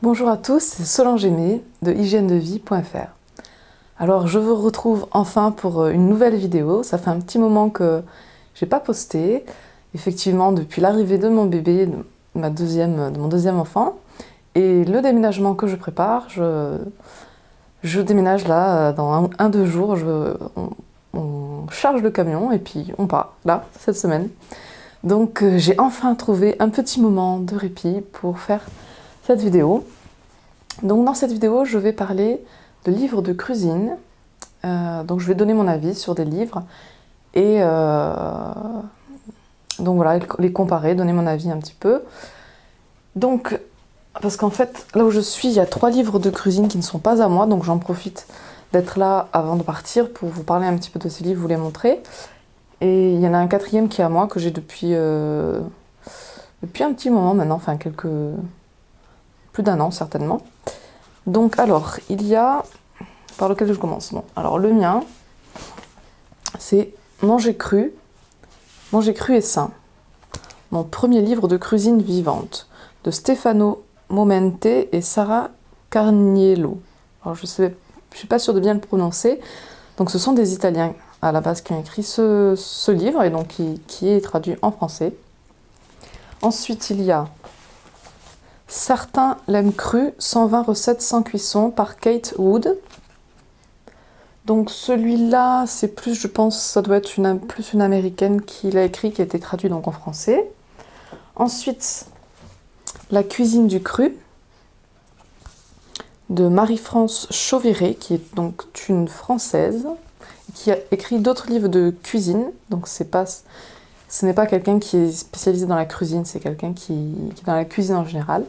Bonjour à tous, c'est Solange Aimé de hygiène-de-vie.fr. Alors je vous retrouve enfin pour une nouvelle vidéo. Ça fait un petit moment que j'ai pas posté. Effectivement, depuis l'arrivée de mon bébé, de mon deuxième enfant, et le déménagement que je prépare, je déménage là dans deux jours. On charge le camion et puis on part là cette semaine. Donc j'ai enfin trouvé un petit moment de répit pour faire cette vidéo. Donc dans cette vidéo, je vais parler de livres de cuisine. Donc je vais donner mon avis sur des livres et donc voilà, les comparer, donner mon avis un petit peu. Donc, parce qu'en fait, là où je suis, il y a 3 livres de cuisine qui ne sont pas à moi, donc j'en profite d'être là avant de partir pour vous parler un petit peu de ces livres, vous les montrer. Et il y en a un 4e qui est à moi, que j'ai depuis un petit moment maintenant, enfin plus d'1 an certainement. Donc alors, il y a... Par lequel je commence? Bon, alors le mien, c'est Manger cru et sain. Mon premier livre de cuisine vivante, de Stefano Momente et Sara Carniello. Alors je suis pas sûre de bien le prononcer. Donc ce sont des Italiens à la base qui ont écrit ce livre et donc qui est traduit en français. Ensuite, il y a Certains l'aiment cru, 120 recettes sans cuisson par Kate Wood. Donc celui-là, c'est plus, je pense, ça doit être plus une américaine qui l'a écrit, qui a été traduit donc en français. Ensuite, La cuisine du cru, de Marie-France Chauviré, qui est donc une Française, qui a écrit d'autres livres de cuisine. Donc ce n'est pas quelqu'un qui est spécialisé dans la cuisine, c'est quelqu'un qui est dans la cuisine en général.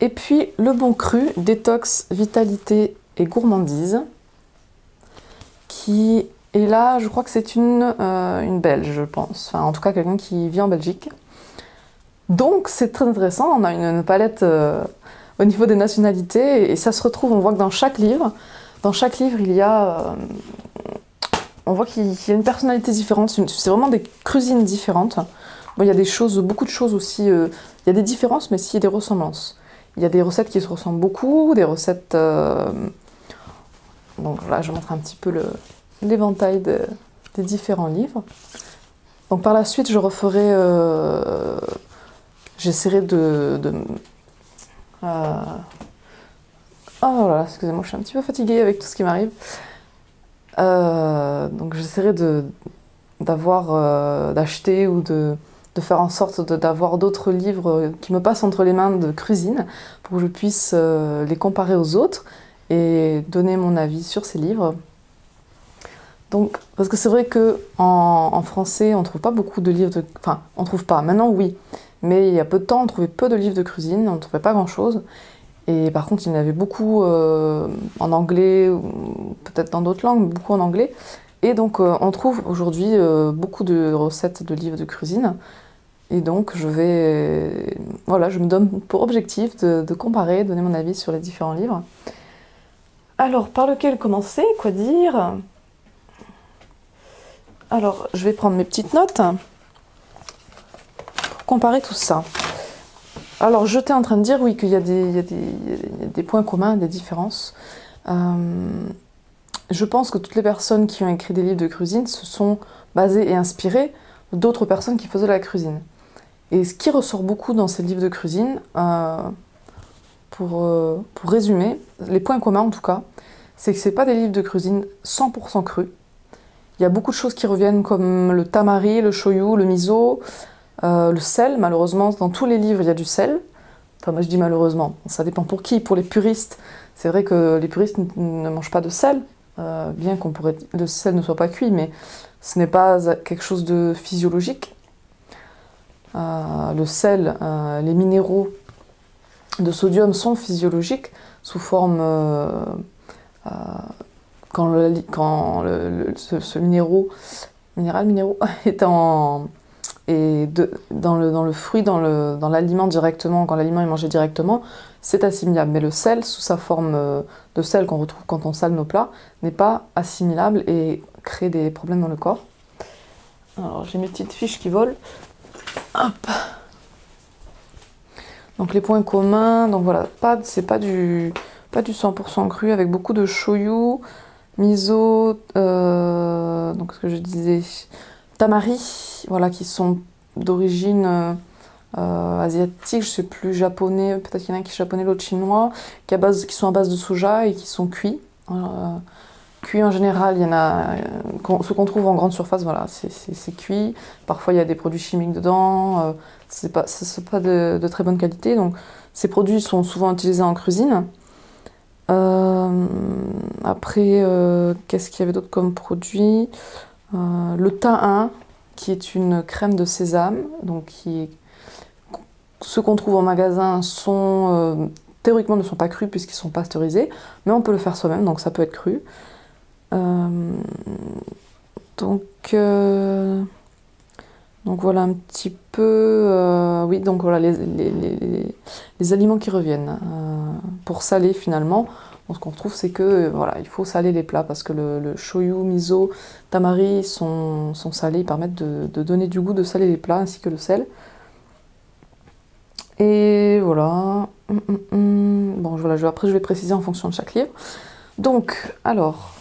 Et puis Le Bon Cru, détox, vitalité et gourmandise, qui est là, je crois que c'est une Belge, je pense. Enfin, en tout cas, quelqu'un qui vit en Belgique. Donc, c'est très intéressant. On a une palette au niveau des nationalités et ça se retrouve. On voit que dans chaque livre, il y a... on voit qu'il y a une personnalité différente. C'est vraiment des cuisines différentes. Bon, il y a beaucoup de choses aussi. Il y a des différences, mais aussi des ressemblances. Il y a des recettes qui se ressemblent beaucoup, des recettes... Donc là, je montre un petit peu l'éventail des différents livres. Donc par la suite, je referai... J'essaierai Oh voilà, excusez-moi, je suis un petit peu fatiguée avec tout ce qui m'arrive. Donc j'essaierai d'acheter ou de faire en sorte d'avoir d'autres livres qui me passent entre les mains de cuisine pour que je puisse les comparer aux autres et donner mon avis sur ces livres. Donc, parce que c'est vrai qu'en français, on ne trouve pas beaucoup de livres de... Enfin, on ne trouve pas, maintenant oui, mais il y a peu de temps, on trouvait peu de livres de cuisine, on ne trouvait pas grand-chose. Et par contre, il y en avait beaucoup en anglais, ou peut-être dans d'autres langues, mais beaucoup en anglais. Et donc, on trouve aujourd'hui beaucoup de recettes de livres de cuisine. Et donc, voilà, je me donne pour objectif de comparer, donner mon avis sur les différents livres. Alors, par lequel commencer? Quoi dire? Alors, je vais prendre mes petites notes pour comparer tout ça. Alors, j'étais en train de dire, oui, qu'il y a des points communs, des différences. Je pense que toutes les personnes qui ont écrit des livres de cuisine se sont basées et inspirées d'autres personnes qui faisaient la cuisine. Et ce qui ressort beaucoup dans ces livres de cuisine, pour résumer, les points communs en tout cas, c'est que ce n'est pas des livres de cuisine 100% crus. Il y a beaucoup de choses qui reviennent comme le tamari, le shoyu, le miso, le sel. Malheureusement, dans tous les livres, il y a du sel. Enfin, moi je dis malheureusement, ça dépend pour qui. Pour les puristes, c'est vrai que les puristes ne mangent pas de sel, bien le sel ne soit pas cuit, mais ce n'est pas quelque chose de physiologique. Le sel, les minéraux de sodium sont physiologiques sous forme... quand ce minéraux est dans le fruit, dans l'aliment directement, quand l'aliment est mangé directement, c'est assimilable. Mais le sel, sous sa forme de sel qu'on retrouve quand on sale nos plats, n'est pas assimilable et crée des problèmes dans le corps. Alors j'ai mes petites fiches qui volent. Hop. Donc les points communs, donc voilà, c'est pas du 100% cru, avec beaucoup de shoyu, miso, donc ce que je disais, tamari, voilà, qui sont d'origine asiatique, je sais plus, japonais, peut-être qu'il y en a un qui est japonais, l'autre chinois, qui sont à base de soja et qui sont cuits. Cuits en général, il y en a, ce qu'on trouve en grande surface, voilà, c'est cuit. Parfois il y a des produits chimiques dedans, c'est pas de très bonne qualité, donc ces produits sont souvent utilisés en cuisine. Après, qu'est-ce qu'il y avait d'autre comme produit? Le tahin, qui est une crème de sésame, donc ceux qu'on trouve en magasin théoriquement ne sont pas crus puisqu'ils sont pasteurisés, mais on peut le faire soi-même, donc ça peut être cru. Donc voilà un petit peu, oui, donc voilà les aliments qui reviennent. Pour saler finalement, ce qu'on retrouve c'est que voilà, il faut saler les plats parce que le shoyu, miso, tamari sont salés, ils permettent de donner du goût, de saler les plats ainsi que le sel. Et voilà. Bon, voilà, après je vais préciser en fonction de chaque livre. Donc, alors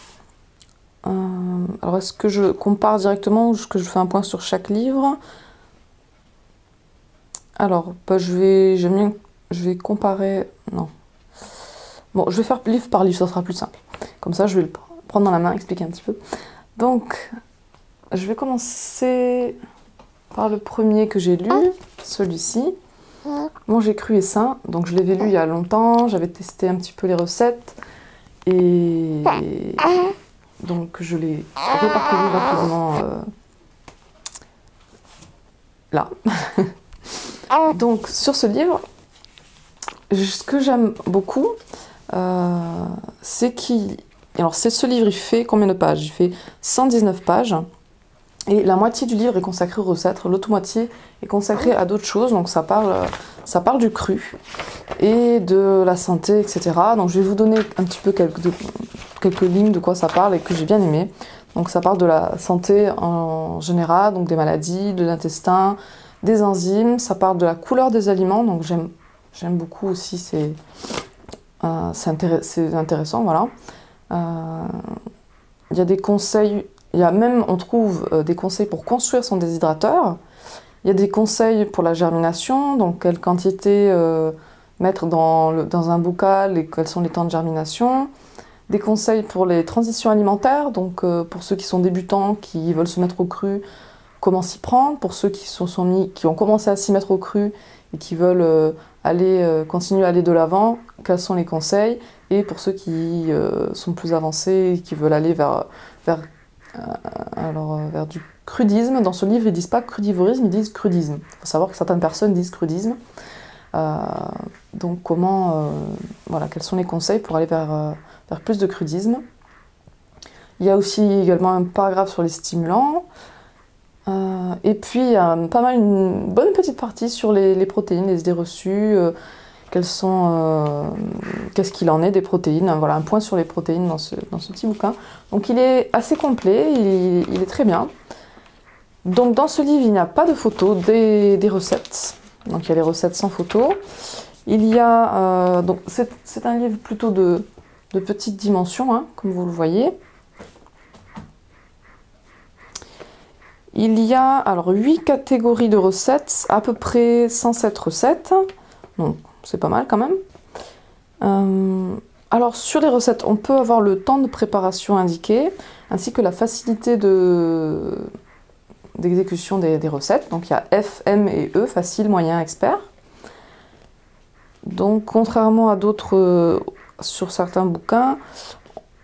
est-ce que je compare directement ou est-ce que je fais un point sur chaque livre? Alors, bah, je vais comparer. Non. Bon, je vais faire livre par livre, ça sera plus simple. Comme ça, je vais le prendre dans la main, expliquer un petit peu. Donc, je vais commencer par le premier que j'ai lu, celui-ci. Manger cru et sain. Donc, je l'avais lu il y a longtemps, j'avais testé un petit peu les recettes. Et donc, je l'ai reparcouru rapidement là. Donc, sur ce livre, ce que j'aime beaucoup, c'est qu'il... Alors, ce livre, il fait combien de pages? Il fait 119 pages. Et la moitié du livre est consacrée aux recettes, l'autre moitié est consacrée à d'autres choses. Donc, ça parle du cru et de la santé, etc. Donc, je vais vous donner un petit peu quelques lignes de quoi ça parle et que j'ai bien aimé. Donc, ça parle de la santé en général, donc des maladies, de l'intestin, des enzymes. Ça parle de la couleur des aliments. Donc, j'aime beaucoup aussi, c'est intéressant, voilà. Il y a des conseils, on trouve des conseils pour construire son déshydrateur. Il y a des conseils pour la germination, donc quelle quantité mettre dans un bocal et quels sont les temps de germination. Des conseils pour les transitions alimentaires, donc pour ceux qui sont débutants, qui veulent se mettre au cru, comment s'y prendre. Pour ceux qui ont commencé à s'y mettre au cru et qui veulent continuer à aller de l'avant, quels sont les conseils. Et pour ceux qui sont plus avancés et qui veulent aller vers du crudisme, dans ce livre ils disent pas crudivorisme, ils disent crudisme. Il faut savoir que certaines personnes disent crudisme. Donc voilà, quels sont les conseils pour aller vers plus de crudisme. Il y a aussi également un paragraphe sur les stimulants. Et puis il y a une bonne petite partie sur les protéines, les idées reçues, qu'est-ce qu'il en est des protéines. Voilà, un point sur les protéines dans ce petit bouquin. Donc il est assez complet, il est très bien. Donc dans ce livre, il n'y a pas de photos des recettes. Donc il y a les recettes sans photos. Il y a donc c'est un livre plutôt de petite dimension, hein, comme vous le voyez. Il y a alors 8 catégories de recettes, à peu près 107 recettes. Donc c'est pas mal quand même. Alors sur les recettes, on peut avoir le temps de préparation indiqué, ainsi que la facilité d'exécution des recettes. Donc il y a F, M et E, facile, moyen, expert. Donc contrairement à d'autres sur certains bouquins,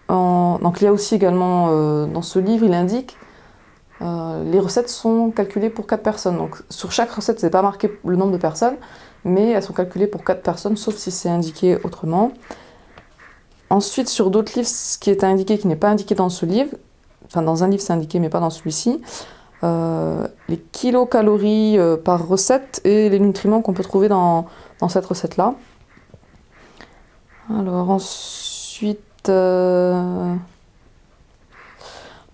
donc il y a aussi également dans ce livre, il indique les recettes sont calculées pour 4 personnes. Donc sur chaque recette, c'est pas marqué le nombre de personnes, mais elles sont calculées pour 4 personnes, sauf si c'est indiqué autrement. Ensuite, sur d'autres livres, ce qui est indiqué, qui n'est pas indiqué dans ce livre, enfin dans un livre c'est indiqué, mais pas dans celui-ci, les kilocalories par recette et les nutriments qu'on peut trouver dans cette recette-là. Alors ensuite,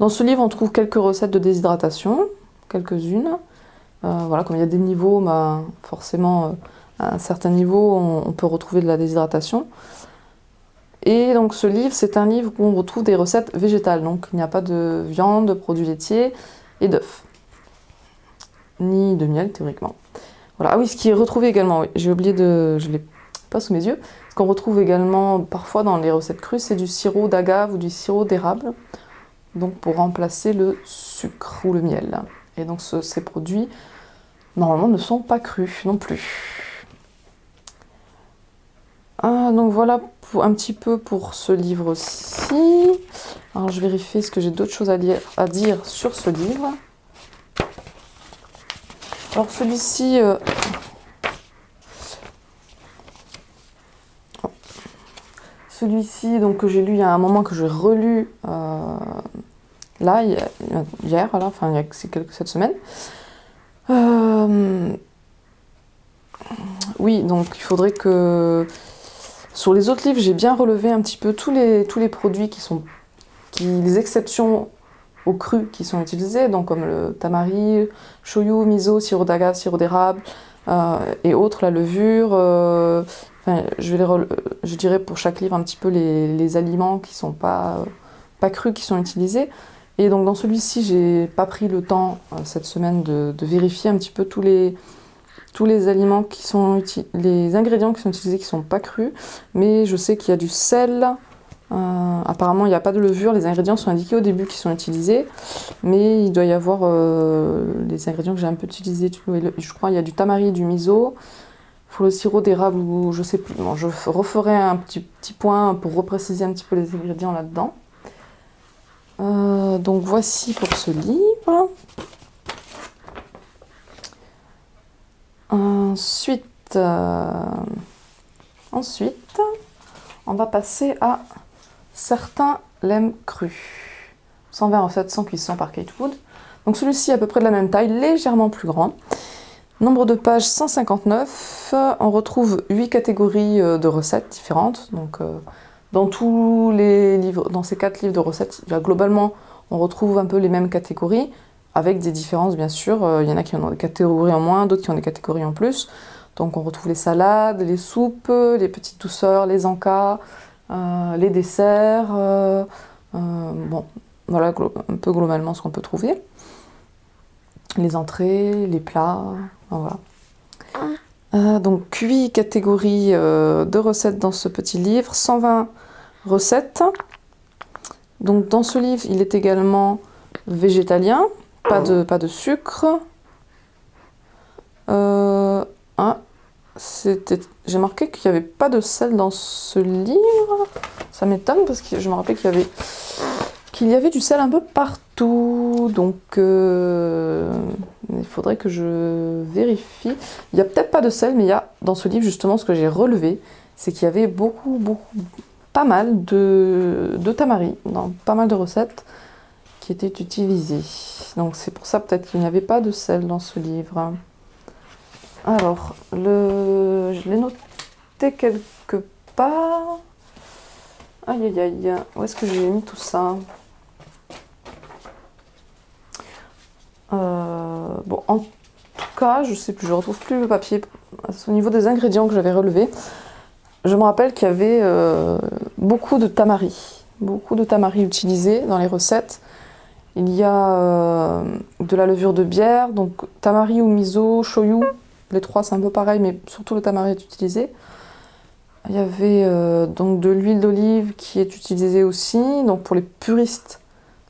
dans ce livre, on trouve quelques recettes de déshydratation, quelques-unes. Voilà, comme il y a des niveaux, bah, forcément, à un certain niveau, on peut retrouver de la déshydratation. Et donc ce livre, c'est un livre où on retrouve des recettes végétales. Donc il n'y a pas de viande, de produits laitiers et d'œufs. Ni de miel, théoriquement. Voilà. Ah oui, ce qui est retrouvé également, oui, j'ai oublié de... je ne l'ai pas sous mes yeux. Ce qu'on retrouve également parfois dans les recettes crues, c'est du sirop d'agave ou du sirop d'érable. Donc pour remplacer le sucre ou le miel. Et donc ces produits, normalement, ne sont pas crus non plus. Donc voilà un petit peu pour ce livre-ci. Alors je vérifie ce que j'ai d'autres choses à dire sur ce livre. Alors celui-ci... Celui-ci, donc, que j'ai lu il y a un moment, que j'ai relu là, hier, voilà, enfin il y a cette semaine. Oui, donc il faudrait que... Sur les autres livres, j'ai bien relevé un petit peu tous les produits les exceptions au cru qui sont utilisés, donc comme le tamari, shoyu, miso, sirop d'agave, sirop d'érable et autres, la levure. Enfin, je dirais pour chaque livre un petit peu les aliments qui sont pas crus qui sont utilisés. Et donc dans celui-ci, j'ai pas pris le temps cette semaine de vérifier un petit peu tous les aliments les ingrédients qui sont utilisés qui sont pas crus, mais je sais qu'il y a du sel. Apparemment, il n'y a pas de levure. Les ingrédients sont indiqués au début qui sont utilisés, mais il doit y avoir les ingrédients que j'ai un peu utilisés. Je crois qu'il y a du tamari, du miso. Pour le sirop d'érable, ou je sais plus. Bon, je referai un petit point pour repréciser un petit peu les ingrédients là-dedans. Donc voici pour ce livre. Ensuite, on va passer à certains lemmes crus. 120 recettes sans cuisson par Kate Wood. Donc celui-ci est à peu près de la même taille, légèrement plus grand. Nombre de pages 159. On retrouve 8 catégories de recettes différentes. Donc dans tous les livres, dans ces 4 livres de recettes, globalement, on retrouve un peu les mêmes catégories, avec des différences bien sûr. Il y en a qui ont des catégories en moins, d'autres qui ont des catégories en plus. Donc on retrouve les salades, les soupes, les petites douceurs, les encas, les desserts. Bon, voilà un peu globalement ce qu'on peut trouver. Les entrées, les plats, voilà. Donc 8 catégories de recettes dans ce petit livre, 120 recettes. Donc dans ce livre, il est également végétalien, pas de sucre. J'ai marqué qu'il n'y avait pas de sel dans ce livre. Ça m'étonne parce que je me rappelais qu'il y avait du sel un peu partout. Donc il faudrait que je vérifie. Il n'y a peut-être pas de sel, mais il y a dans ce livre justement ce que j'ai relevé, c'est qu'il y avait pas mal de tamari dans pas mal de recettes qui étaient utilisées. Donc c'est pour ça peut-être qu'il n'y avait pas de sel dans ce livre. Alors, je l'ai noté quelque part. Aïe aïe aïe, où est-ce que j'ai mis tout ça? Bon, en tout cas, je sais plus, je retrouve plus le papier. Au niveau des ingrédients que j'avais relevés, je me rappelle qu'il y avait beaucoup de tamari utilisés dans les recettes. Il y a de la levure de bière, donc tamari ou miso, shoyu. Les trois c'est un peu pareil, mais surtout le tamari est utilisé. Il y avait donc de l'huile d'olive qui est utilisée aussi, donc pour les puristes,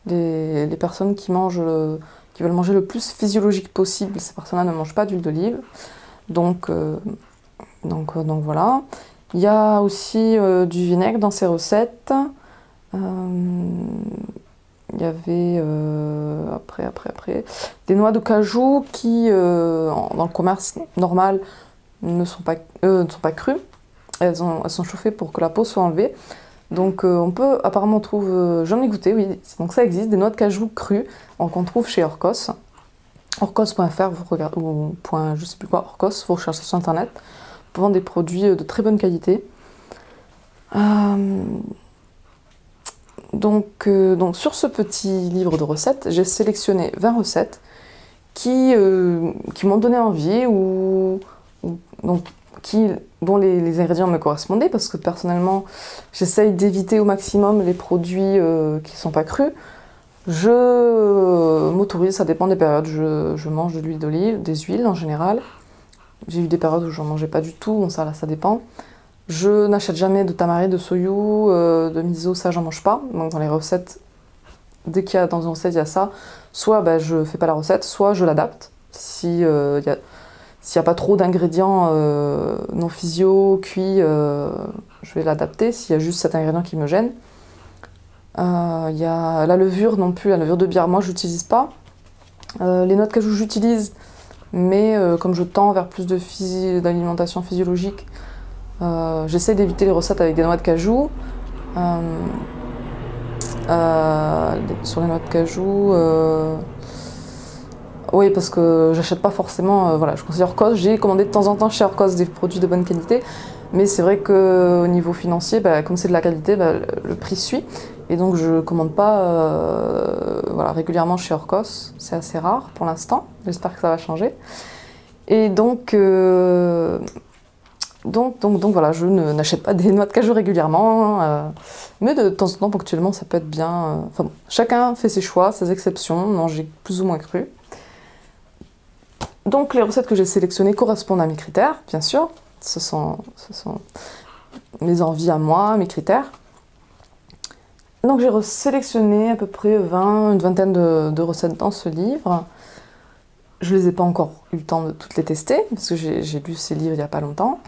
les personnes qui veulent manger le plus physiologique possible, ces personnes-là ne mangent pas d'huile d'olive. Donc voilà. Il y a aussi du vinaigre dans ces recettes. Il y avait après des noix de cajou qui, dans le commerce normal, ne sont pas crues. Elles sont chauffées pour que la peau soit enlevée. Donc on peut, apparemment on trouve, j'en ai goûté, oui, donc ça existe, des noix de cajou crues, qu'on trouve chez Orkos. Orkos.fr, vous regardez, ou je sais plus quoi, Orkos, vous recherchez sur internet, pour vendre des produits de très bonne qualité. Donc sur ce petit livre de recettes, j'ai sélectionné 20 recettes qui m'ont donné envie, donc dont les ingrédients me correspondaient, parce que personnellement, j'essaye d'éviter au maximum les produits qui ne sont pas crus. Je m'autorise, ça dépend des périodes, je mange de l'huile d'olive, des huiles en général. J'ai eu des périodes où j'en mangeais pas du tout, bon ça dépend. Je n'achète jamais de tamari, de soyou, de miso, ça j'en mange pas. Donc dans les recettes, dès qu'il y a dans une recette il y a ça, soit bah, je fais pas la recette, soit je l'adapte. Si s'il n'y a pas trop d'ingrédients non physio, cuits, je vais l'adapter. S'il y a juste cet ingrédient qui me gêne. Il y a la levure non plus, la levure de bière, moi je n'utilise pas. Les noix de cajou j'utilise, mais comme je tends vers plus d'alimentation physiologique, j'essaie d'éviter les recettes avec des noix de cajou. Sur les noix de cajou, oui, parce que j'achète pas forcément, voilà, je conseille Orcos. J'ai commandé de temps en temps chez Orcos des produits de bonne qualité, mais c'est vrai qu'au niveau financier, bah, comme c'est de la qualité, bah, le prix suit. Et donc je commande pas voilà, régulièrement chez Orcos, c'est assez rare pour l'instant, j'espère que ça va changer. Et donc voilà, je n'achète pas des noix de cajou régulièrement, mais de temps en temps, ponctuellement, ça peut être bien. Enfin bon, chacun fait ses choix, ses exceptions, manger plus ou moins cru. Donc les recettes que j'ai sélectionnées correspondent à mes critères, bien sûr. Ce sont mes envies à moi, mes critères. Donc j'ai sélectionné à peu près une vingtaine de recettes dans ce livre. Je ne les ai pas encore eu le temps de toutes les tester, parce que j'ai lu ces livres il n'y a pas longtemps.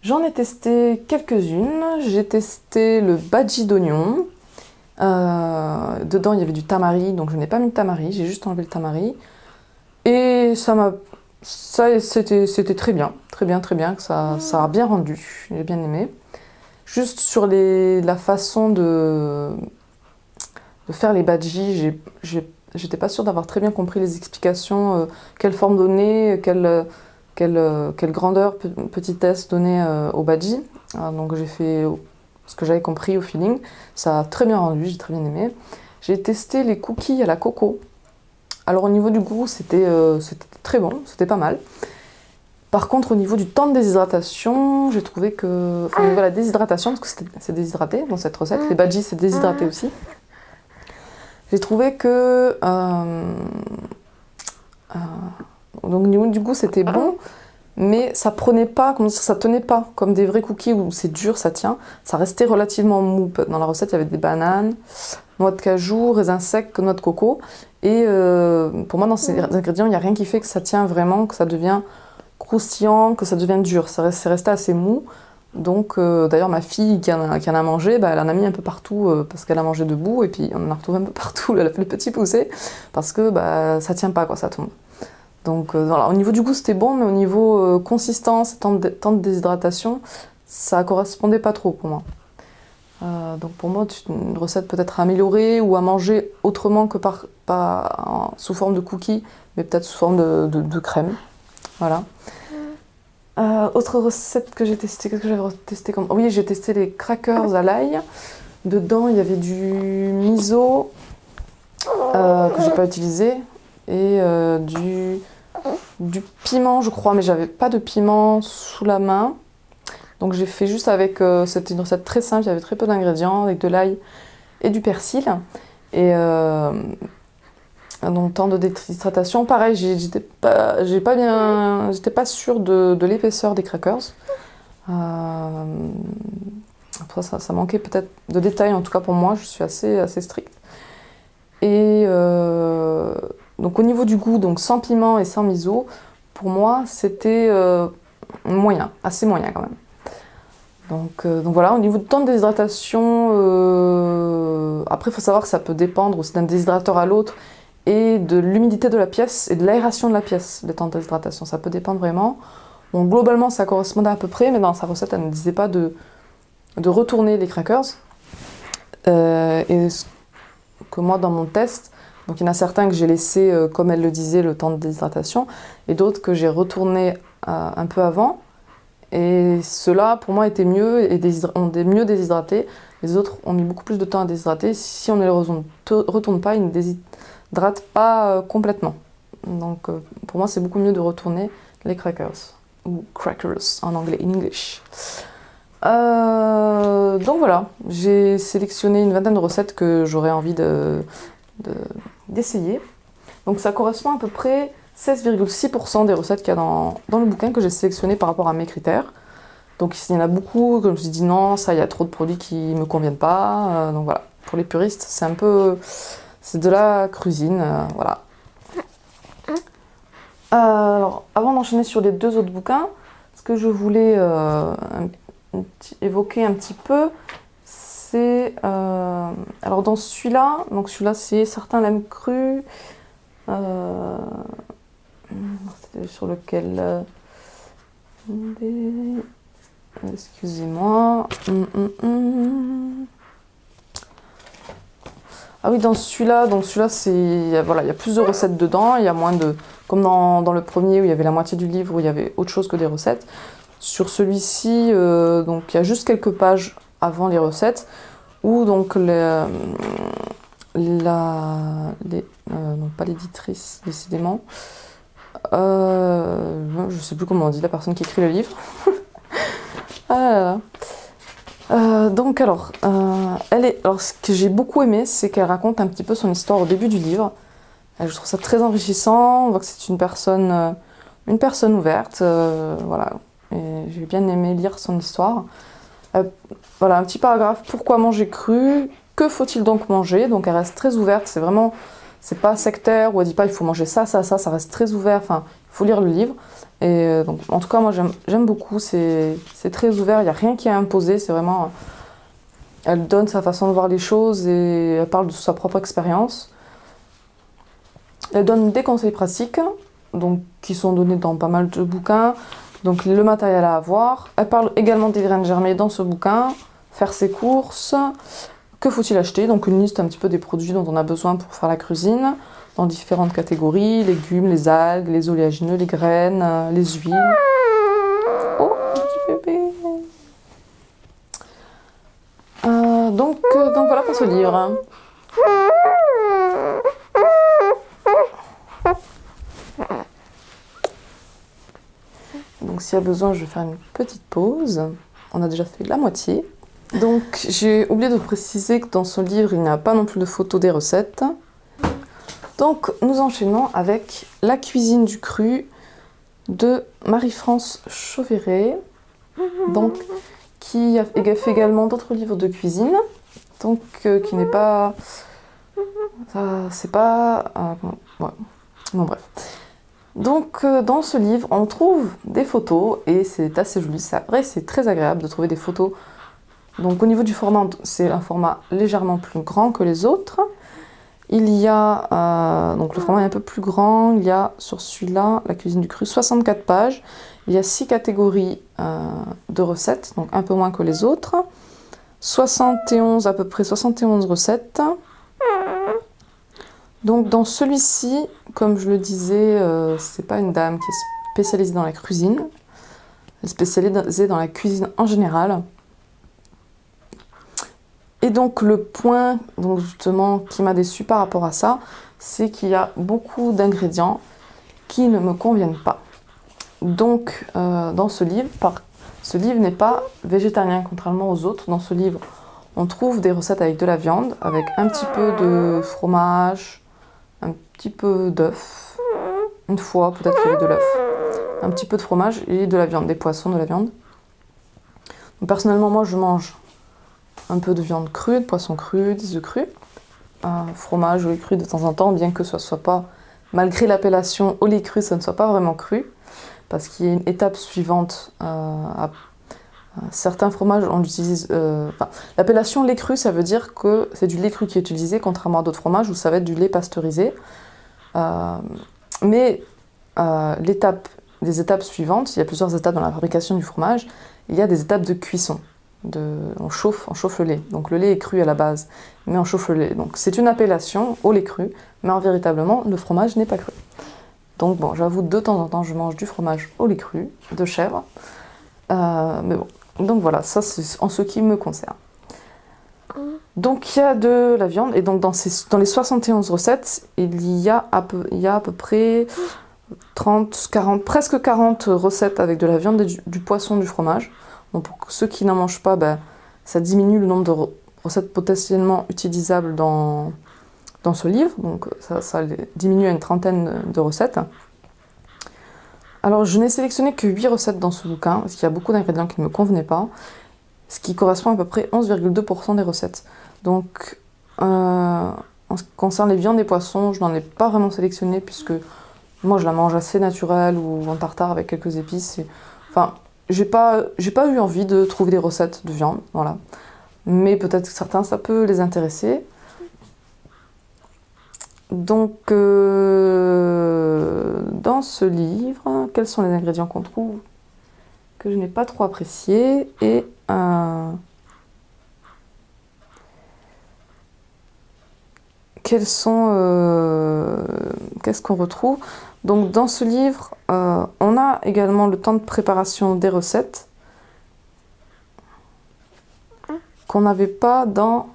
J'en ai testé quelques-unes. J'ai testé le bhaji d'oignon. Dedans, il y avait du tamari, donc je n'ai pas mis de tamari, j'ai juste enlevé le tamari. Et c'était très bien, que ça a bien rendu, j'ai bien aimé. Juste sur la façon de faire les bhajis, j'étais pas sûre d'avoir très bien compris les explications, quelle forme donner, quelle grandeur, petitesse donner au bhaji. Donc j'ai fait ce que j'avais compris au feeling, ça a très bien rendu, j'ai très bien aimé. J'ai testé les cookies à la coco. Alors au niveau du goût, c'était très bon, c'était pas mal. Par contre, au niveau du temps de déshydratation, j'ai trouvé que... Enfin, au niveau de la déshydratation, parce que c'est déshydraté dans cette recette, les bhajis c'est déshydraté aussi. J'ai trouvé que... donc au niveau du goût, c'était bon, mais ça prenait pas, comment dire, ça tenait pas, comme des vrais cookies où c'est dur, ça tient. Ça restait relativement mou. Dans la recette, il y avait des bananes, noix de cajou, raisins secs, noix de coco. Et pour moi, dans ces ingrédients, il n'y a rien qui fait que ça tient vraiment, que ça devient croustillant, que ça devient dur. C'est resté assez mou. Donc, d'ailleurs, ma fille qui en a mangé, bah, elle en a mis un peu partout parce qu'elle a mangé debout. Et puis, on en a retrouvé un peu partout, elle a fait le petit poussé, parce que bah, ça tient pas, quoi, ça tombe. Donc, voilà, au niveau du goût, c'était bon, mais au niveau consistance, temps de déshydratation, ça correspondait pas trop pour moi. Donc pour moi, une recette peut-être améliorée ou à manger autrement que pas sous forme de cookies, mais peut-être sous forme de crème. Voilà. Autre recette que j'ai testée, qu'est-ce que j'avais testé comme... Oui, j'ai testé les crackers à l'ail. Dedans, il y avait du miso que j'ai pas utilisé et du piment, je crois, mais j'avais pas de piment sous la main. Donc j'ai fait juste avec, c'était une recette très simple, il y avait très peu d'ingrédients, avec de l'ail et du persil. Et donc temps de déshydratation, pareil, j'étais pas sûre de l'épaisseur des crackers. Après ça manquait peut-être de détails, en tout cas pour moi, je suis assez stricte. Et donc au niveau du goût, donc sans piment et sans miso, pour moi c'était moyen, assez moyen quand même. Donc voilà, au niveau du temps de déshydratation, après il faut savoir que ça peut dépendre aussi d'un déshydrateur à l'autre et de l'humidité de la pièce et de l'aération de la pièce, le temps de déshydratation, ça peut dépendre vraiment. Bon, globalement ça correspondait à peu près, mais dans sa recette elle ne disait pas de retourner les crackers. Et que moi dans mon test, donc il y en a certains que j'ai laissé, comme elle le disait, le temps de déshydratation, et d'autres que j'ai retourné un peu avant. Et ceux-là, pour moi, étaient mieux et ont mieux déshydraté. Les autres ont mis beaucoup plus de temps à déshydrater. Si on ne les retourne pas, ils ne déshydratent pas complètement. Donc pour moi, c'est beaucoup mieux de retourner les crackers. ou crackers en anglais, in English. Donc voilà, j'ai sélectionné une vingtaine de recettes que j'aurais envie d'essayer. Donc ça correspond à peu près 16,6% des recettes qu'il y a dans le bouquin que j'ai sélectionné par rapport à mes critères. Donc il y en a beaucoup, comme je me suis dit non, ça il y a trop de produits qui ne me conviennent pas. Donc voilà, pour les puristes, c'est de la cuisine, voilà. Alors, avant d'enchaîner sur les deux autres bouquins, ce que je voulais évoquer un petit peu, c'est... alors dans celui-là, donc celui-là c'est certains l'aiment cru, c'était sur lequel... excusez-moi... Ah oui, dans celui-là, c'est voilà, il y a plus de recettes dedans, il y a moins de comme dans le premier où il y avait la moitié du livre où il y avait autre chose que des recettes. Sur celui-ci, donc il y a juste quelques pages avant les recettes où donc non pas l'éditrice décidément, je sais plus comment on dit la personne qui écrit le livre. Ah. Donc alors, alors, ce que j'ai beaucoup aimé, c'est qu'elle raconte un petit peu son histoire au début du livre. Je trouve ça très enrichissant, on voit que c'est une personne ouverte, voilà. Et j'ai bien aimé lire son histoire. Voilà, un petit paragraphe, pourquoi manger cru? Que faut-il donc manger? Donc elle reste très ouverte, c'est pas sectaire, où elle dit pas il faut manger ça, ça reste très ouvert, enfin, il faut lire le livre. Et donc, en tout cas, moi j'aime beaucoup, c'est très ouvert, il n'y a rien qui est imposé, c'est vraiment... Elle donne sa façon de voir les choses et elle parle de sa propre expérience. Elle donne des conseils pratiques, donc, qui sont donnés dans pas mal de bouquins, donc le matériel à avoir. Elle parle également des graines germées dans ce bouquin, faire ses courses, que faut-il acheter, donc une liste un petit peu des produits dont on a besoin pour faire la cuisine, dans différentes catégories, légumes, les algues, les oléagineux, les graines, les huiles. Oh, petit bébé. Donc voilà pour ce livre. Donc s'il y a besoin, je vais faire une petite pause. On a déjà fait la moitié. Donc j'ai oublié de préciser que dans ce livre, il n'y a pas non plus de photos des recettes. Donc nous enchaînons avec La cuisine du cru de Marie-France Chauvéret, donc, qui a fait également d'autres livres de cuisine, donc qui n'est pas... c'est pas... ouais. Bon bref. Donc dans ce livre, on trouve des photos et c'est assez joli, c'est vrai, c'est très agréable de trouver des photos. Donc au niveau du format, c'est un format légèrement plus grand que les autres. Il y a, donc le format est un peu plus grand, il y a sur celui-là, La cuisine du cru, 64 pages. Il y a 6 catégories de recettes, donc un peu moins que les autres. 71, à peu près 71 recettes. Donc dans celui-ci, comme je le disais, c'est pas une dame qui est spécialisée dans la cuisine. Elle est spécialisée dans la cuisine en général. Et donc le point donc justement qui m'a déçue par rapport à ça, c'est qu'il y a beaucoup d'ingrédients qui ne me conviennent pas. Donc dans ce livre n'est pas végétarien contrairement aux autres. Dans ce livre, on trouve des recettes avec de la viande, avec un petit peu de fromage, un petit peu d'œuf, une fois peut-être qu'il y avait de l'œuf, un petit peu de fromage et de la viande, des poissons, de la viande. Donc, personnellement, moi je mange un peu de viande crue, de poisson cru, des œufs crus, fromage au lait cru de temps en temps, bien que ce soit pas, malgré l'appellation au lait cru, ça ne soit pas vraiment cru, parce qu'il y a une étape suivante. Certains fromages, on l'utilise... l'appellation lait cru, ça veut dire que c'est du lait cru qui est utilisé, contrairement à d'autres fromages où ça va être du lait pasteurisé. Mais des étapes suivantes, il y a plusieurs étapes dans la fabrication du fromage, il y a des étapes de cuisson. On chauffe le lait. Donc le lait est cru à la base, mais on chauffe le lait. Donc c'est une appellation au lait cru, mais véritablement le fromage n'est pas cru. Donc bon, j'avoue, de temps en temps, je mange du fromage au lait cru, de chèvre. Mais bon, donc voilà, ça c'est en ce qui me concerne. Donc il y a de la viande, et donc dans les 71 recettes, il y a à peu près 30, 40, presque 40 recettes avec de la viande, du poisson, du fromage. Donc pour ceux qui n'en mangent pas, ben, ça diminue le nombre de recettes potentiellement utilisables dans ce livre. Donc ça diminue à une trentaine de recettes. Alors je n'ai sélectionné que 8 recettes dans ce bouquin, parce qu'il y a beaucoup d'ingrédients qui ne me convenaient pas, ce qui correspond à peu près 11,2% des recettes. Donc en ce qui concerne les viandes et poissons, je n'en ai pas vraiment sélectionné, puisque moi je la mange assez naturelle ou en tartare avec quelques épices. Enfin, j'ai pas eu envie de trouver des recettes de viande, voilà. Mais peut-être que certains, ça peut les intéresser. Donc, dans ce livre, quels sont les ingrédients qu'on trouve que je n'ai pas trop appréciés et qu'est-ce qu'on retrouve? Donc, dans ce livre, on a également le temps de préparation des recettes qu'on n'avait pas dans...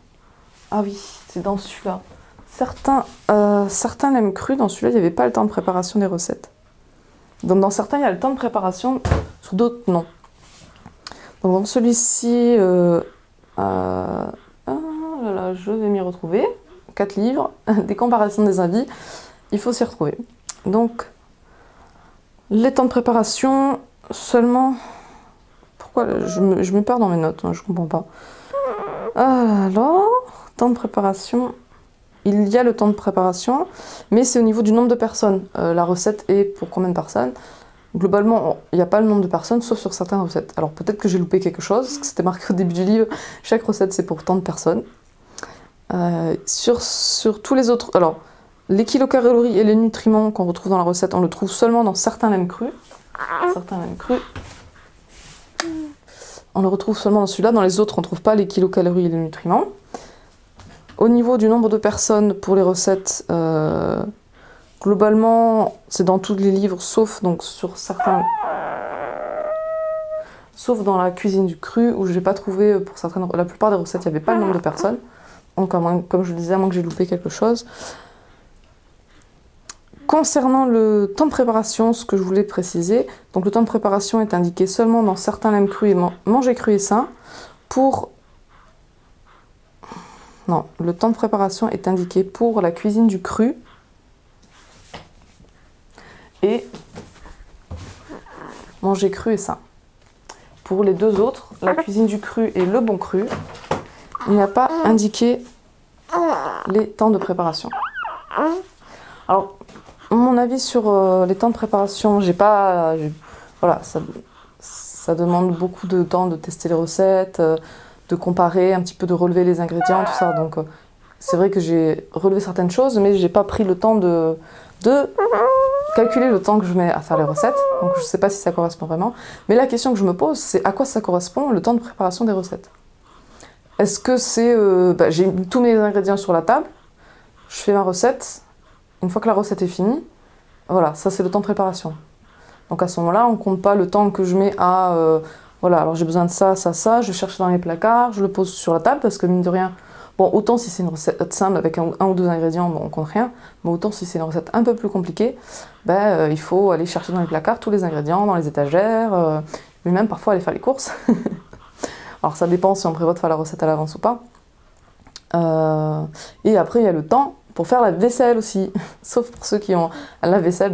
Ah oui, c'est dans celui-là. Certains l'aiment cru, dans celui-là, il n'y avait pas le temps de préparation des recettes. Donc dans certains, il y a le temps de préparation, sur d'autres, non. Donc dans celui-ci, je vais m'y retrouver. 4 livres, des comparaisons des avis, il faut s'y retrouver. Donc, les temps de préparation, seulement... Pourquoi je me perds dans mes notes, hein, je ne comprends pas. Alors, temps de préparation... Il y a le temps de préparation, mais c'est au niveau du nombre de personnes. La recette est pour combien de personnes? Globalement, il n'y a pas le nombre de personnes, sauf sur certaines recettes. Alors peut-être que j'ai loupé quelque chose, parce que c'était marqué au début du livre, chaque recette c'est pour tant de personnes. Sur tous les autres... Alors, les kilocalories et les nutriments qu'on retrouve dans la recette, on le trouve seulement dans certains lames crus. On le retrouve seulement dans celui-là, dans les autres on ne trouve pas les kilocalories et les nutriments. Au niveau du nombre de personnes pour les recettes, globalement, c'est dans tous les livres, sauf donc sur certains, sauf dans la cuisine du cru, où je n'ai pas trouvé, pour certaines, la plupart des recettes, il n'y avait pas le nombre de personnes. Donc, comme je le disais, à moins que j'ai loupé quelque chose. Concernant le temps de préparation, ce que je voulais préciser, donc le temps de préparation est indiqué seulement dans certains lames crus et manger cru et sain. Non, le temps de préparation est indiqué pour la cuisine du cru et manger cru et sain. Pour les deux autres, la cuisine du cru et le bon cru, il n'y a pas indiqué les temps de préparation. Alors, mon avis sur les temps de préparation, voilà, ça demande beaucoup de temps de tester les recettes, de comparer, un petit peu de relever les ingrédients, tout ça. Donc c'est vrai que j'ai relevé certaines choses, mais j'ai pas pris le temps de calculer le temps que je mets à faire les recettes. Donc je sais pas si ça correspond vraiment. Mais la question que je me pose, c'est à quoi ça correspond le temps de préparation des recettes? Est-ce que c'est... j'ai mis tous mes ingrédients sur la table, je fais ma recette, une fois que la recette est finie, voilà, ça c'est le temps de préparation. Donc à ce moment-là, on compte pas le temps que je mets à... voilà, alors j'ai besoin de ça, ça, ça, je cherche dans les placards, je le pose sur la table parce que mine de rien, bon, autant si c'est une recette simple avec un ou deux ingrédients, bon, on compte rien, mais autant si c'est une recette un peu plus compliquée, il faut aller chercher dans les placards tous les ingrédients, dans les étagères, mais même parfois aller faire les courses. Alors ça dépend si on prévoit de faire la recette à l'avance ou pas. Et après, il y a le temps pour faire la vaisselle aussi, sauf pour ceux qui ont la vaisselle,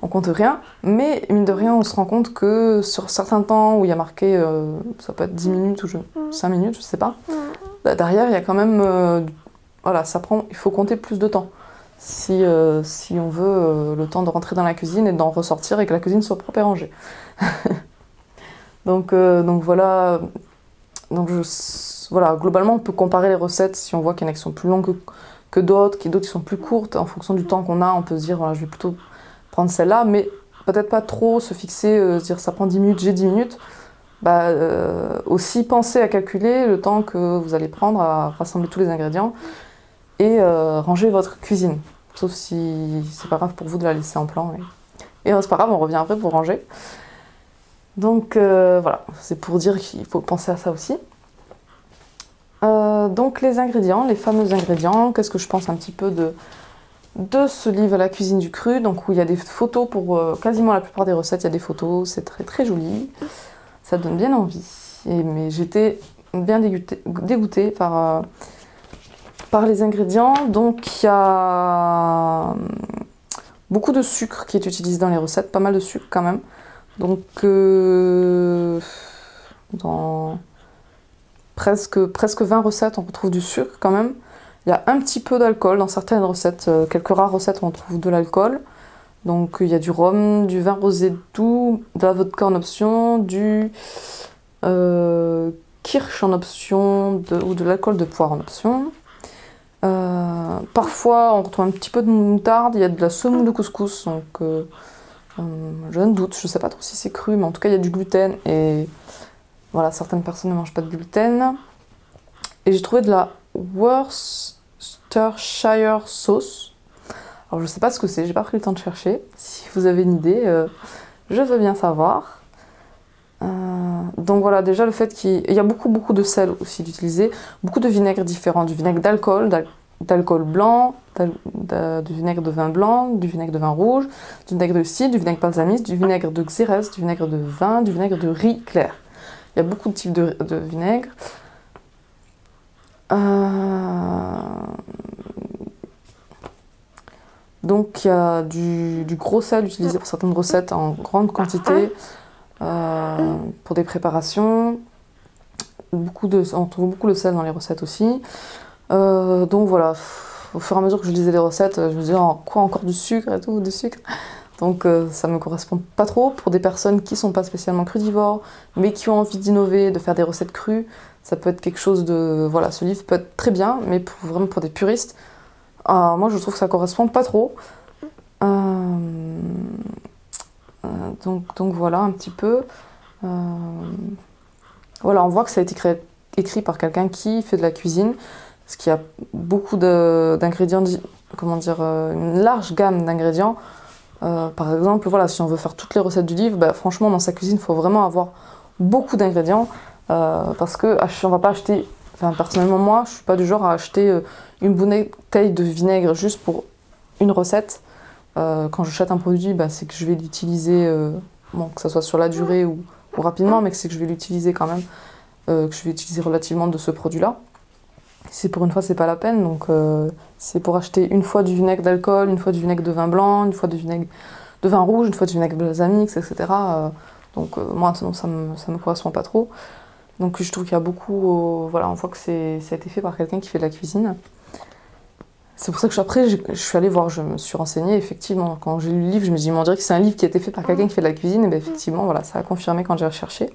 on compte rien, mais mine de rien, on se rend compte que sur certains temps où il y a marqué, ça peut être 10 minutes ou 5 minutes, je sais pas, derrière, il y a quand même, voilà, il faut compter plus de temps si on veut le temps de rentrer dans la cuisine et d'en ressortir et que la cuisine soit propre et rangée. donc voilà, voilà, globalement, on peut comparer les recettes si on voit qu'il y en a qui sont plus longues que d'autres, d'autres qui sont plus courtes. En fonction du temps qu'on a, on peut se dire, voilà, je vais plutôt prendre celle-là, mais peut-être pas trop se fixer, se dire ça prend 10 minutes, j'ai 10 minutes. Aussi penser à calculer le temps que vous allez prendre à rassembler tous les ingrédients et ranger votre cuisine. Sauf si c'est pas grave pour vous de la laisser en plan. Et c'est pas grave, on revient après pour ranger. Donc voilà, c'est pour dire qu'il faut penser à ça aussi. Donc les ingrédients, les fameux ingrédients, qu'est-ce que je pense un petit peu de ce livre La cuisine du cru, donc où il y a des photos pour quasiment la plupart des recettes, il y a des photos, c'est très très joli, ça donne bien envie. Mais j'étais bien dégoûtée par les ingrédients. Donc il y a beaucoup de sucre qui est utilisé dans les recettes, pas mal de sucre quand même. Donc dans presque 20 recettes on retrouve du sucre quand même. Il y a un petit peu d'alcool dans certaines recettes, quelques rares recettes où on trouve de l'alcool. Donc il y a du rhum, du vin rosé doux, de la vodka en option, du kirsch en option, ou de l'alcool de poire en option. Parfois on retrouve un petit peu de moutarde, il y a de la semoule de couscous, donc j'ai un doute, je sais pas trop si c'est cru, mais en tout cas il y a du gluten et voilà, certaines personnes ne mangent pas de gluten. Et j'ai trouvé de la Worcestershire sauce. Alors je sais pas ce que c'est, j'ai pas pris le temps de chercher. Si vous avez une idée, je veux bien savoir. Donc voilà, déjà le fait qu'il y a beaucoup de sel aussi d'utiliser, beaucoup de vinaigres différents, du vinaigre d'alcool blanc, du vinaigre de vin blanc, du vinaigre de vin rouge, du vinaigre de cidre, du vinaigre balsamique, du vinaigre de xérès, du vinaigre de vin, du vinaigre de riz clair. Il y a beaucoup de types de vinaigre. Donc il y a du gros sel utilisé pour certaines recettes en grande quantité, pour des préparations. On trouve beaucoup de sel dans les recettes aussi. Donc voilà, au fur et à mesure que je lisais les recettes, je me disais quoi, encore du sucre et tout, du sucre. Donc ça me correspond pas trop. Pour des personnes qui sont pas spécialement crudivores, mais qui ont envie d'innover, de faire des recettes crues, ça peut être quelque chose de... Voilà, ce livre peut être très bien, mais vraiment pour des puristes, moi je trouve que ça correspond pas trop. Donc voilà un petit peu. Voilà, on voit que ça a été écrit par quelqu'un qui fait de la cuisine, parce qu'il y a beaucoup d'ingrédients, comment dire, une large gamme d'ingrédients. Par exemple, voilà, si on veut faire toutes les recettes du livre, bah, franchement dans sa cuisine il faut vraiment avoir beaucoup d'ingrédients, parce que on va pas acheter, enfin personnellement moi je suis pas du genre à acheter une bouteille de vinaigre juste pour une recette. Quand j'achète un produit, bah, c'est que je vais l'utiliser, bon, que ce soit sur la durée ou rapidement, mais que c'est que je vais l'utiliser quand même, que je vais utiliser relativement de ce produit-là. Si pour une fois c'est pas la peine, donc c'est pour acheter une fois du vinaigre d'alcool, une fois du vinaigre de vin blanc, une fois du vinaigre de vin rouge, une fois du vinaigre balsamique, etc. Donc moi sinon ça me correspond pas trop. Donc je trouve qu'il y a beaucoup, voilà, on voit que ça a été fait par quelqu'un qui fait de la cuisine. C'est pour ça que après je suis allée voir, je me suis renseignée, effectivement, quand j'ai lu le livre, je me suis dit, on dirait que c'est un livre qui a été fait par quelqu'un qui fait de la cuisine, et bien effectivement, voilà, ça a confirmé quand j'ai recherché.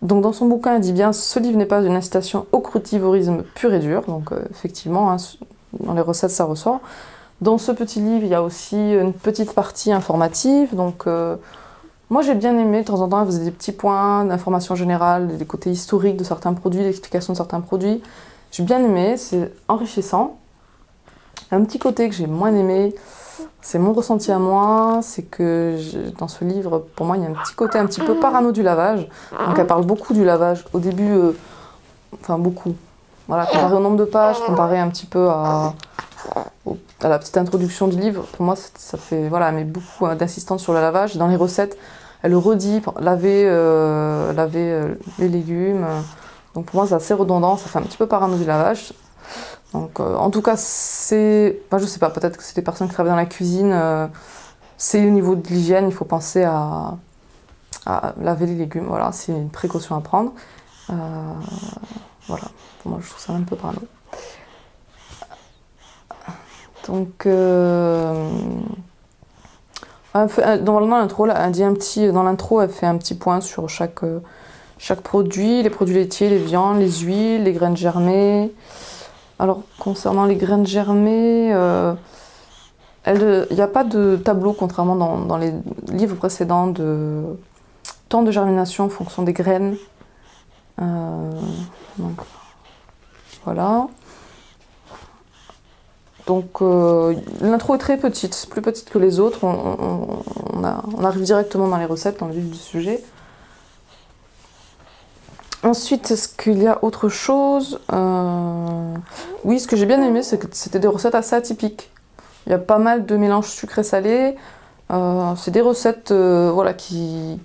Donc dans son bouquin, il dit bien, ce livre n'est pas une incitation au crutivorisme pur et dur, donc effectivement, hein, dans les recettes ça ressort. Dans ce petit livre, il y a aussi une petite partie informative, donc moi j'ai bien aimé, de temps en temps, elle faisait des petits points d'information générale, des côtés historiques de certains produits, l'explication de certains produits. J'ai bien aimé, c'est enrichissant. Un petit côté que j'ai moins aimé, c'est mon ressenti à moi, c'est que dans ce livre, pour moi, il y a un petit côté un petit peu parano du lavage. Donc elle parle beaucoup du lavage. Au début, enfin beaucoup. Voilà, comparé au nombre de pages, comparé un petit peu à la petite introduction du livre, pour moi, ça fait, voilà, elle met beaucoup d'insistance sur le lavage. Dans les recettes, elle le redit, laver les légumes. Donc pour moi, c'est assez redondant, ça fait un petit peu parano du lavage. Donc, en tout cas, je sais pas, peut-être que c'est des personnes qui travaillent dans la cuisine, c'est au niveau de l'hygiène, il faut penser à laver les légumes, voilà, c'est une précaution à prendre. Voilà, pour moi je trouve ça un peu parano. Donc, dans l'intro, elle fait un petit point sur chaque produit, les produits laitiers, les viandes, les huiles, les graines germées. Alors, concernant les graines germées, il n'y a pas de tableau, contrairement dans les livres précédents, de temps de germination en fonction des graines. Donc, voilà. Donc, l'intro est très petite, plus petite que les autres. On arrive directement dans les recettes, dans le vif du sujet. Ensuite, est-ce qu'il y a autre chose? Oui, ce que j'ai bien aimé, c'est que c'était des recettes assez atypiques. Il y a pas mal de mélanges sucré-salé. C'est des recettes voilà, qui...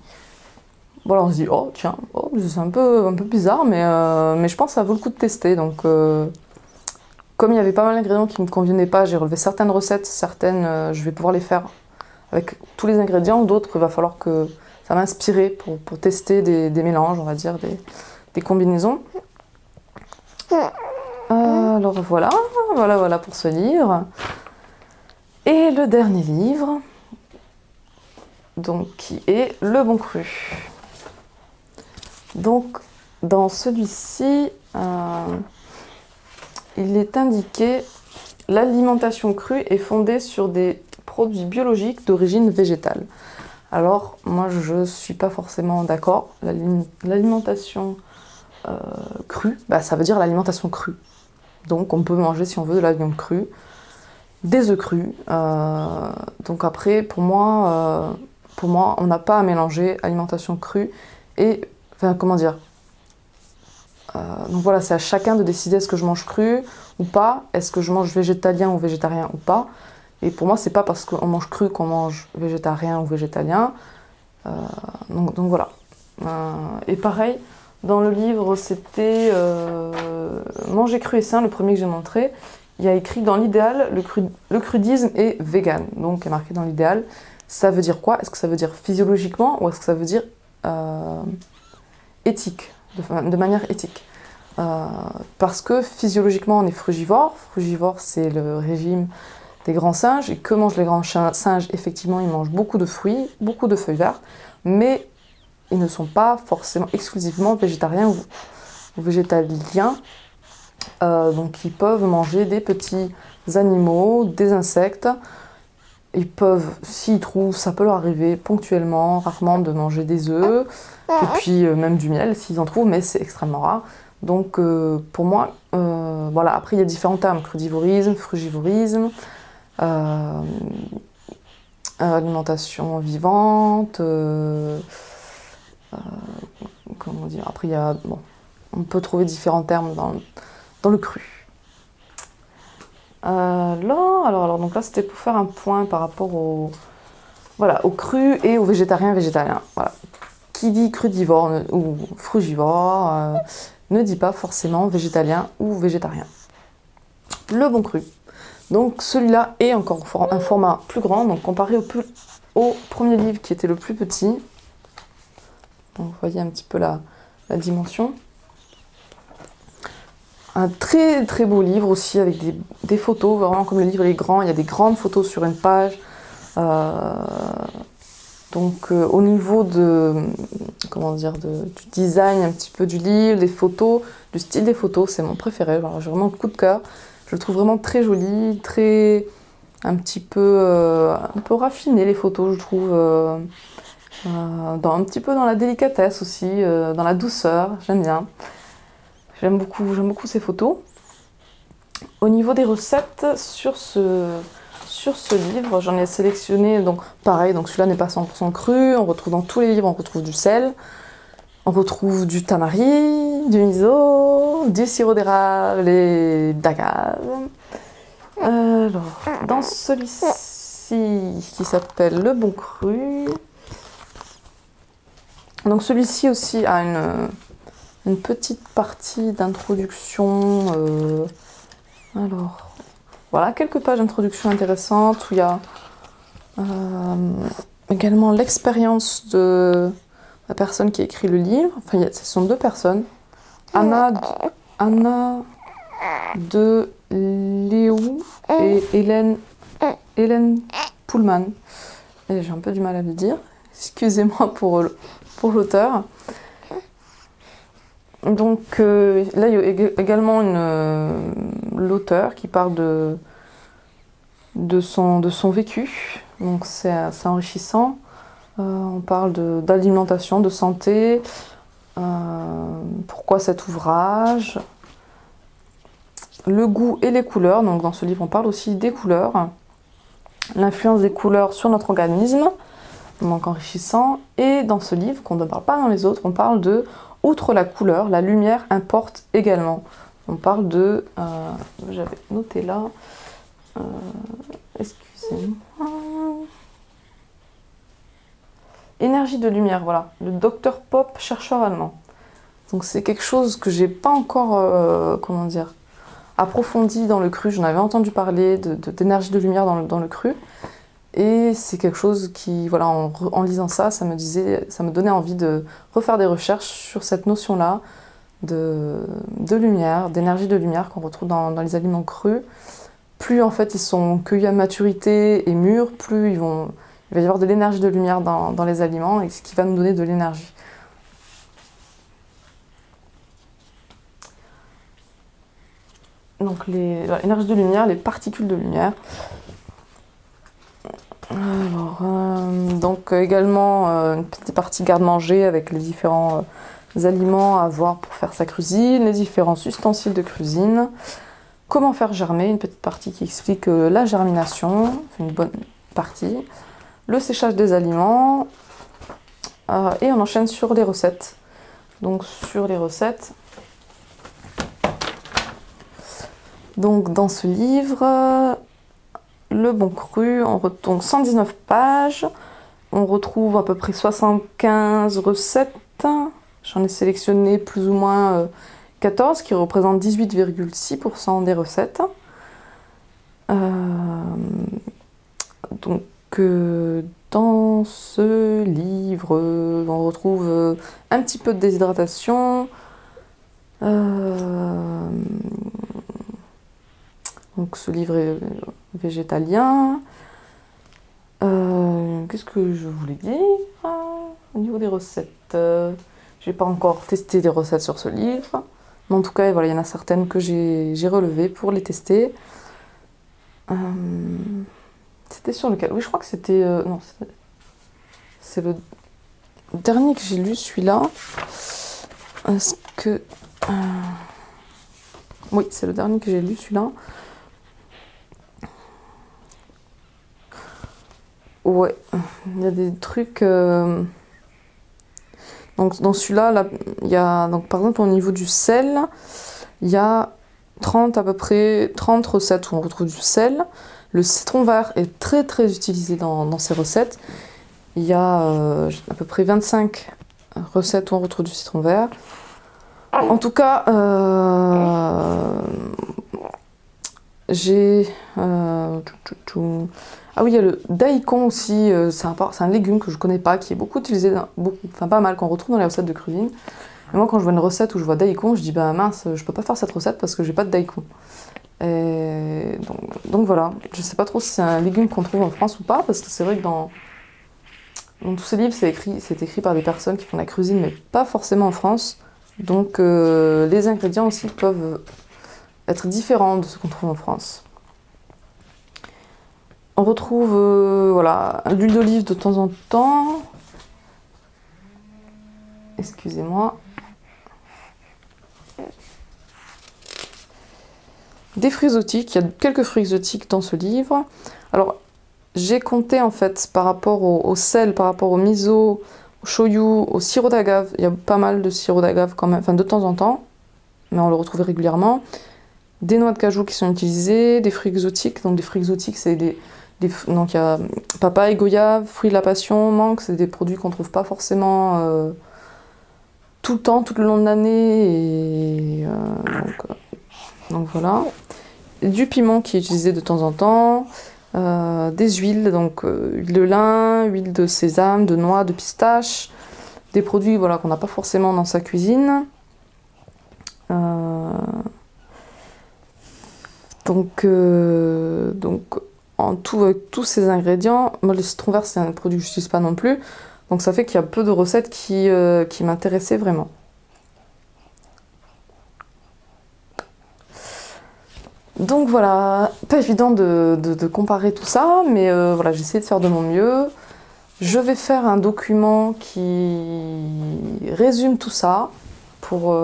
Voilà, on se dit, oh tiens, oh, c'est un peu bizarre, mais je pense que ça vaut le coup de tester. Donc, comme il y avait pas mal d'ingrédients qui ne me convenaient pas, j'ai relevé certaines recettes, certaines, je vais pouvoir les faire avec tous les ingrédients, d'autres, il va falloir que ça m'inspire pour tester des mélanges, on va dire, des combinaisons. Alors voilà pour ce livre. Et le dernier livre, donc, qui est Le Bon Cru. Donc, dans celui-ci, il est indiqué « L'alimentation crue est fondée sur des produits biologiques d'origine végétale ». Alors, moi, je ne suis pas forcément d'accord. L'alimentation crue, bah, ça veut dire l'alimentation crue. Donc, on peut manger, si on veut, de la viande crue, des œufs crus. Donc après, pour moi, on n'a pas à mélanger alimentation crue et... Enfin, comment dire, donc voilà, c'est à chacun de décider est-ce que je mange cru ou pas, est-ce que je mange végétalien ou végétarien ou pas. Et pour moi, c'est pas parce qu'on mange cru qu'on mange végétarien ou végétalien. Donc voilà. Et pareil, dans le livre, c'était Manger cru et sain, le premier que j'ai montré. Il y a écrit dans l'idéal, le crudisme est vegan. Donc, il y a marqué dans l'idéal. Ça veut dire quoi? Est-ce que ça veut dire physiologiquement ou est-ce que ça veut dire éthique, de manière éthique? Parce que physiologiquement, on est frugivore. Frugivore, c'est le régime des grands singes. Et que mangent les grands singes? Effectivement, ils mangent beaucoup de fruits, beaucoup de feuilles vertes, mais ils ne sont pas forcément exclusivement végétariens ou végétaliens. Donc ils peuvent manger des petits animaux, des insectes. Ils peuvent, s'ils trouvent, ça peut leur arriver ponctuellement, rarement, de manger des œufs, et puis même du miel s'ils en trouvent, mais c'est extrêmement rare. Donc pour moi, voilà, après il y a différents termes, crudivorisme, frugivorisme, alimentation vivante, comment dire, après il y a, bon, on peut trouver différents termes dans le cru. Donc là c'était pour faire un point par rapport au cru et au végétarien. Voilà. Qui dit crudivore ou frugivore ne dit pas forcément végétalien ou végétarien. Le Bon Cru. Donc celui-là est encore un format plus grand, donc comparé au premier livre qui était le plus petit. Donc vous voyez un petit peu la dimension. Un très très beau livre aussi avec des photos, vraiment comme le livre est grand, il y a des grandes photos sur une page. Donc au niveau comment dire, du design un petit peu du livre, des photos, du style des photos, c'est mon préféré. Alors, j'ai vraiment un coup de cœur. Je le trouve vraiment très joli, un petit peu raffiné les photos, je trouve. Un petit peu dans la délicatesse aussi, dans la douceur, j'aime bien. J'aime beaucoup ces photos. Au niveau des recettes, sur ce livre, j'en ai sélectionné, donc pareil, donc celui-là n'est pas 100% cru, on retrouve dans tous les livres, on retrouve du sel, on retrouve du tamari, du miso, du sirop d'érable et d'agave. Alors, dans celui-ci, qui s'appelle Le Bon Cru, donc celui-ci aussi a une petite partie d'introduction, alors... Voilà, quelques pages d'introduction intéressantes où il y a également l'expérience de la personne qui a écrit le livre. Enfin, ce sont deux personnes. Anna de Léou et Hélène Pullman. J'ai un peu du mal à le dire. Excusez-moi pour l'auteur. Donc là, il y a également l'auteur qui parle de son vécu. Donc c'est enrichissant. On parle d'alimentation, de santé. Pourquoi cet ouvrage? Le goût et les couleurs. Donc dans ce livre, on parle aussi des couleurs. L'influence des couleurs sur notre organisme. Donc enrichissant. Et dans ce livre, qu'on ne parle pas dans les autres, on parle de... Outre la couleur, la lumière importe également. On parle de... j'avais noté là... Excusez-moi. Énergie de lumière, voilà. Le Dr Pop, chercheur allemand. Donc c'est quelque chose que j'ai pas encore, comment dire, approfondi dans le cru. J'en avais entendu parler d'énergie de lumière dans le cru. Et c'est quelque chose qui, voilà, en lisant ça, ça me donnait envie de refaire des recherches sur cette notion-là de lumière, d'énergie de lumière qu'on retrouve dans les aliments crus. Plus en fait ils sont cueillis à maturité et mûrs, plus il va y avoir de l'énergie de lumière dans les aliments, et ce qui va nous donner de l'énergie. Donc l'énergie de lumière, les particules de lumière. Alors, donc également une petite partie garde-manger avec les différents aliments à avoir pour faire sa cuisine, les différents ustensiles de cuisine, comment faire germer, une petite partie qui explique la germination, une bonne partie, le séchage des aliments, et on enchaîne sur les recettes. Donc sur les recettes, donc dans ce livre, Le Bon Cru, on retombe 119 pages, on retrouve à peu près 75 recettes. J'en ai sélectionné plus ou moins 14, qui représentent 18,6% des recettes. Donc dans ce livre, on retrouve un petit peu de déshydratation. Donc ce livre est végétalien. Qu'est-ce que je voulais dire au niveau des recettes? J'ai pas encore testé des recettes sur ce livre, mais en tout cas, voilà, il y en a certaines que j'ai relevées pour les tester. C'était sur lequel? Oui, je crois que c'était... non, c'est le dernier que j'ai lu, celui-là. Est-ce que... oui, c'est le dernier que j'ai lu, celui-là. Ouais, il y a des trucs... Donc dans celui-là, là, il y a, donc, par exemple au niveau du sel, il y a 30 à peu près 30 recettes où on retrouve du sel. Le citron vert est très très utilisé dans ces recettes. Il y a à peu près 25 recettes où on retrouve du citron vert. En tout cas, j'ai... ah oui, il y a le daikon aussi, c'est un légume que je connais pas, qui est beaucoup utilisé, enfin pas mal, qu'on retrouve dans les recettes de cuisine. Et moi, quand je vois une recette où je vois daikon, je dis bah mince, je peux pas faire cette recette parce que j'ai pas de daikon. Et donc voilà, je sais pas trop si c'est un légume qu'on trouve en France ou pas, parce que c'est vrai que dans tous ces livres, c'est écrit par des personnes qui font la cuisine, mais pas forcément en France. Donc les ingrédients aussi peuvent être différents de ce qu'on trouve en France. On retrouve voilà, l'huile d'olive de temps en temps. Excusez-moi. Des fruits exotiques, il y a quelques fruits exotiques dans ce livre. Alors, j'ai compté en fait par rapport au sel, par rapport au miso, au shoyu, au sirop d'agave. Il y a pas mal de sirop d'agave quand même, enfin de temps en temps, mais on le retrouve régulièrement. Des noix de cajou qui sont utilisées, des fruits exotiques. Donc des fruits exotiques, c'est donc il y a papaye, goyave, fruits de la passion, mangue, c'est des produits qu'on trouve pas forcément tout le temps, tout le long de l'année. Et donc voilà. Du piment qui est utilisé de temps en temps. Des huiles, donc huile de lin, huile de sésame, de noix, de pistache. Des produits voilà, qu'on n'a pas forcément dans sa cuisine. Donc en tout, avec tous ces ingrédients, moi le citron vert c'est un produit que je n'utilise pas non plus, donc ça fait qu'il y a peu de recettes qui m'intéressaient vraiment. Donc voilà, pas évident de comparer tout ça, mais voilà, j'ai essayé de faire de mon mieux. Je vais faire un document qui résume tout ça pour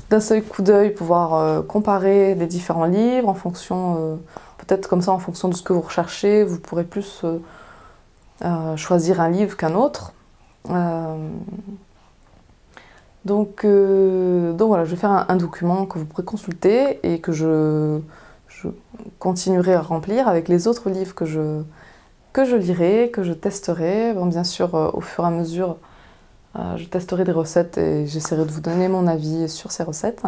d'un seul coup d'œil pouvoir comparer les différents livres en fonction, peut-être comme ça en fonction de ce que vous recherchez, vous pourrez plus choisir un livre qu'un autre. Donc voilà, je vais faire un document que vous pourrez consulter et que je je continuerai à remplir avec les autres livres que je lirai, que je testerai. Bon, bien sûr, au fur et à mesure, je testerai des recettes et j'essaierai de vous donner mon avis sur ces recettes.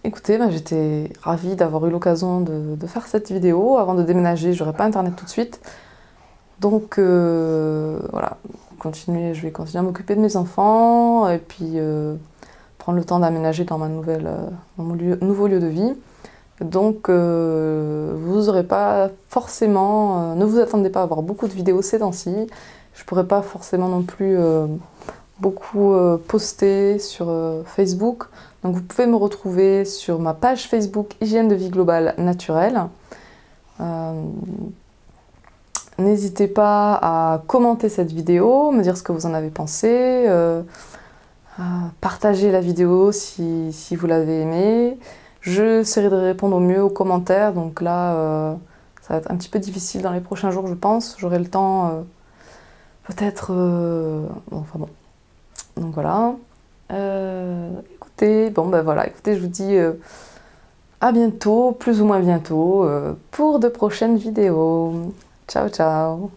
Écoutez, j'étais ravie d'avoir eu l'occasion de faire cette vidéo. Avant de déménager, j'aurais pas internet tout de suite. Donc voilà, je vais continuer à m'occuper de mes enfants et puis prendre le temps d'aménager dans mon nouveau lieu de vie. Donc vous aurez pas forcément, ne vous attendez pas à avoir beaucoup de vidéos ces temps-ci. Je pourrais pas forcément non plus beaucoup poster sur Facebook. Donc vous pouvez me retrouver sur ma page Facebook Hygiène de vie globale naturelle. N'hésitez pas à commenter cette vidéo, me dire ce que vous en avez pensé, partager la vidéo si vous l'avez aimée. J'essaierai de répondre au mieux aux commentaires, donc là ça va être un petit peu difficile dans les prochains jours je pense. J'aurai le temps peut-être... bon, enfin bon. Donc voilà. Écoutez, écoutez, je vous dis à bientôt, plus ou moins bientôt, pour de prochaines vidéos. Ciao, ciao!